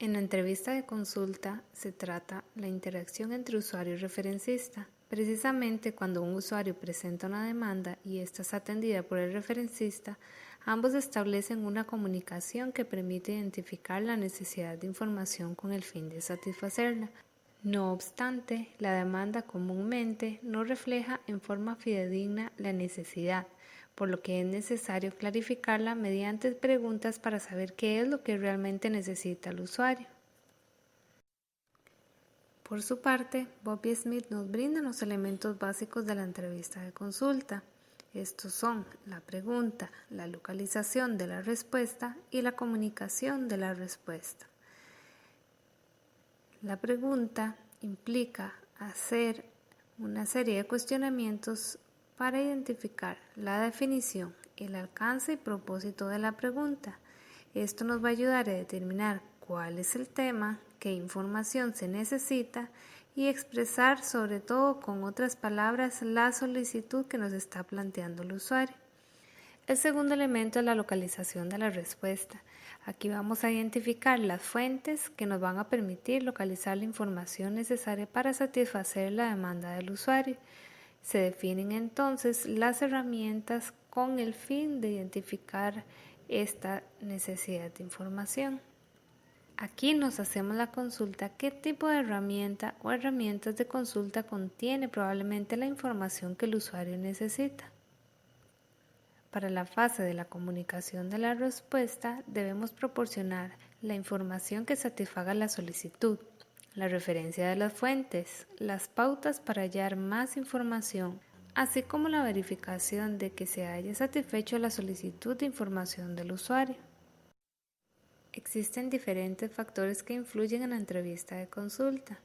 En la entrevista de consulta se trata la interacción entre usuario y referencista. Precisamente cuando un usuario presenta una demanda y ésta es atendida por el referencista, ambos establecen una comunicación que permite identificar la necesidad de información con el fin de satisfacerla. No obstante, la demanda comúnmente no refleja en forma fidedigna la necesidad, por lo que es necesario clarificarla mediante preguntas para saber qué es lo que realmente necesita el usuario. Por su parte, Bobby Smith nos brinda los elementos básicos de la entrevista de consulta. Estos son la pregunta, la localización de la respuesta y la comunicación de la respuesta. La pregunta implica hacer una serie de cuestionamientos para identificar la definición, el alcance y propósito de la pregunta. Esto nos va a ayudar a determinar cuál es el tema, qué información se necesita y expresar sobre todo con otras palabras la solicitud que nos está planteando el usuario. El segundo elemento es la localización de la respuesta. Aquí vamos a identificar las fuentes que nos van a permitir localizar la información necesaria para satisfacer la demanda del usuario. Se definen entonces las herramientas con el fin de identificar esta necesidad de información. Aquí nos hacemos la consulta qué tipo de herramienta o herramientas de consulta contiene probablemente la información que el usuario necesita. Para la fase de la comunicación de la respuesta debemos proporcionar la información que satisfaga la solicitud, la referencia de las fuentes, las pautas para hallar más información, así como la verificación de que se haya satisfecho la solicitud de información del usuario. Existen diferentes factores que influyen en la entrevista de consulta.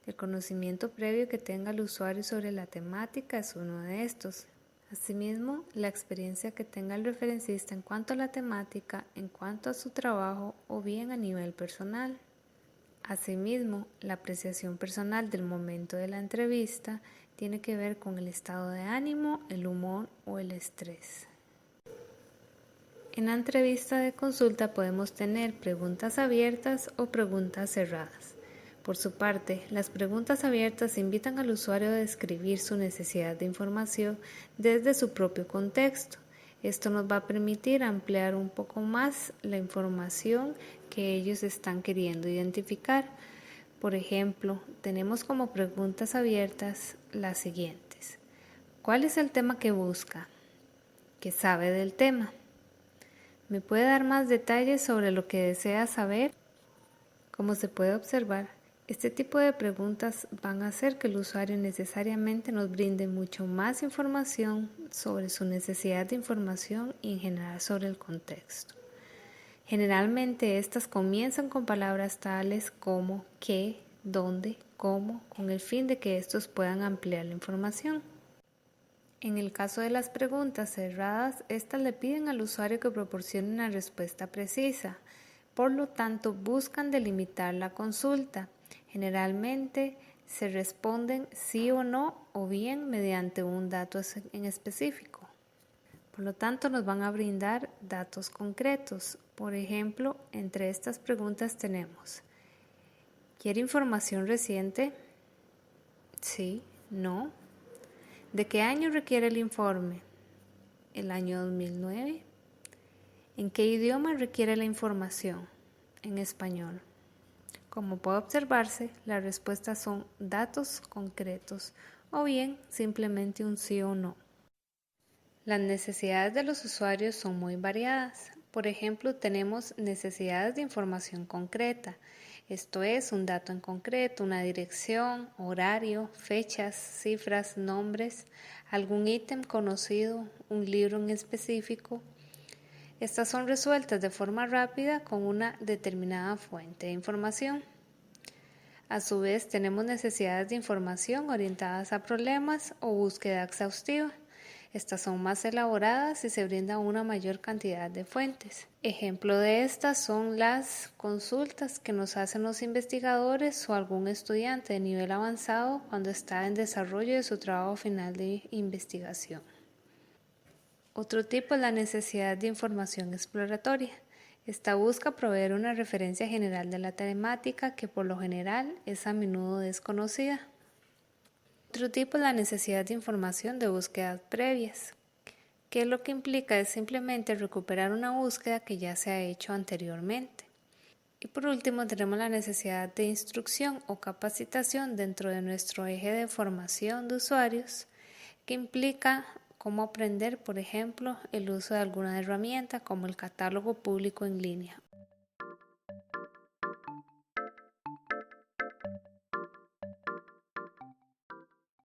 El conocimiento previo que tenga el usuario sobre la temática es uno de estos. Asimismo, la experiencia que tenga el referencista en cuanto a la temática, en cuanto a su trabajo o bien a nivel personal. Asimismo, la apreciación personal del momento de la entrevista tiene que ver con el estado de ánimo, el humor o el estrés. En la entrevista de consulta podemos tener preguntas abiertas o preguntas cerradas. Por su parte, las preguntas abiertas invitan al usuario a describir su necesidad de información desde su propio contexto. Esto nos va a permitir ampliar un poco más la información que ellos están queriendo identificar. Por ejemplo, tenemos como preguntas abiertas las siguientes. ¿Cuál es el tema que busca? ¿Qué sabe del tema? ¿Me puede dar más detalles sobre lo que desea saber? Como se puede observar, este tipo de preguntas van a hacer que el usuario necesariamente nos brinde mucho más información sobre su necesidad de información y en general sobre el contexto. Generalmente estas comienzan con palabras tales como qué, dónde, cómo, con el fin de que estos puedan ampliar la información. En el caso de las preguntas cerradas, estas le piden al usuario que proporcione una respuesta precisa. Por lo tanto, buscan delimitar la consulta. Generalmente se responden sí o no o bien mediante un dato en específico. Por lo tanto, nos van a brindar datos concretos. Por ejemplo, entre estas preguntas tenemos: ¿quiere información reciente? Sí, no. ¿De qué año requiere el informe? El año 2009. ¿En qué idioma requiere la información? En español. Como puede observarse, las respuestas son datos concretos o bien simplemente un sí o no. Las necesidades de los usuarios son muy variadas. Por ejemplo, tenemos necesidades de información concreta. Esto es un dato en concreto, una dirección, horario, fechas, cifras, nombres, algún ítem conocido, un libro en específico. Estas son resueltas de forma rápida con una determinada fuente de información. A su vez, tenemos necesidades de información orientadas a problemas o búsqueda exhaustiva. Estas son más elaboradas y se brinda una mayor cantidad de fuentes. Ejemplo de estas son las consultas que nos hacen los investigadores o algún estudiante de nivel avanzado cuando está en desarrollo de su trabajo final de investigación. Otro tipo es la necesidad de información exploratoria. Esta busca proveer una referencia general de la temática que por lo general es a menudo desconocida. Otro tipo es la necesidad de información de búsquedas previas, que lo que implica es simplemente recuperar una búsqueda que ya se ha hecho anteriormente. Y por último tenemos la necesidad de instrucción o capacitación dentro de nuestro eje de formación de usuarios, que implica cómo aprender, por ejemplo, el uso de alguna herramienta como el catálogo público en línea